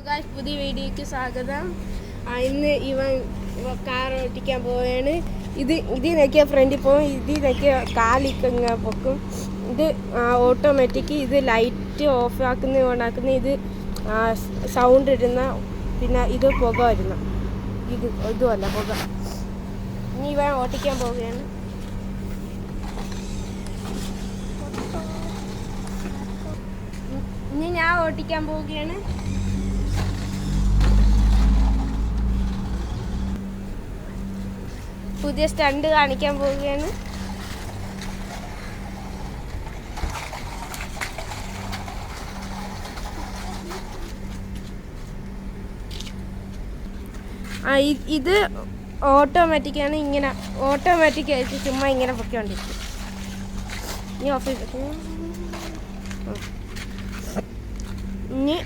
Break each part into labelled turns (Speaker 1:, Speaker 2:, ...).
Speaker 1: Guys, പുതിയ വീഡിയോയ്ക്ക് സ്വാഗതം. ഇന്ന് ഇവൻ കാർ ഓടിക്കാൻ പോവുകയാണ്. ഇതിനൊക്കെ ഫ്രണ്ടിൽ പോകും, ഇതിനൊക്കെ കാലിക്കങ്ങ പൊക്കും. ഇത് ഓട്ടോമാറ്റിക്. ഇത് ലൈറ്റ് ഓഫ് ആക്കുന്ന ഓണാക്കുന്ന, ഇത് സൗണ്ട് ഇടുന്ന, പിന്നെ ഇത് പുക വരുന്ന, ഇതുമല്ല പുക. ഇനി ഇവൻ ഓടിക്കാൻ പോവുകയാണ്. ഇനി ഞാൻ ഓടിക്കാൻ പോവുകയാണ്. പുതിയ സ്റ്റണ്ട് കാണിക്കാൻ പോവുകയാണ്. ഇത് ഓട്ടോമാറ്റിക്കാണ്. ഇങ്ങനെ ഓട്ടോമാറ്റിക് ആയിട്ട് ചുമ്മാ ഇങ്ങനെ പൊയ്ക്കൊണ്ടിരിക്കും. ഇനി ഇനി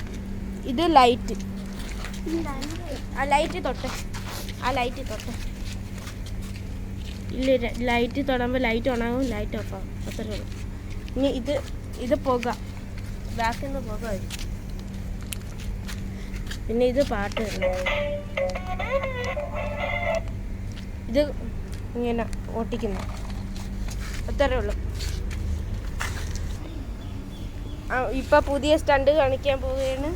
Speaker 1: ഇത് ലൈറ്റ്, ലൈറ്റ് തൊട്ട് ഇല്ല, ലൈറ്റ് തൊടുമ്പോൾ ലൈറ്റ് ഓണാകും, ലൈറ്റ് ഓഫ് ആകും, അത്രേ ഉള്ളൂ. ഇനി ഇത് പുക, ബാക്കിൽ നിന്ന് പുക വരും. പിന്നെ ഇത് പാട്ട്, ഇത് ഇങ്ങനെ ഓട്ടിക്കുന്നു, അത്രേ ഉള്ളൂ. ഇപ്പം പുതിയ സ്റ്റണ്ട് കാണിക്കാൻ പോവുകയാണ്.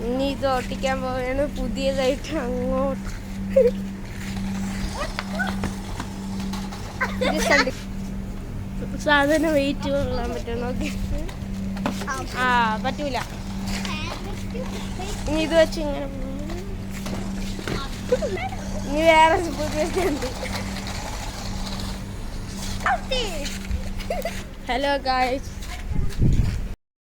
Speaker 1: ഇനി ഇത് ഓട്ടിക്കാൻ പോവുകയാണ് പുതിയതായിട്ട് അങ്ങോട്ട്. സാധനം വെയിറ്റ് കൊള്ളാൻ പറ്റണം. ഓക്കെ, പറ്റൂല. ഇനി ഇത് വെച്ച് ഇങ്ങനെ ഇനി വേറെ പുതിയ സ്റ്റണ്ട്. Hello guys,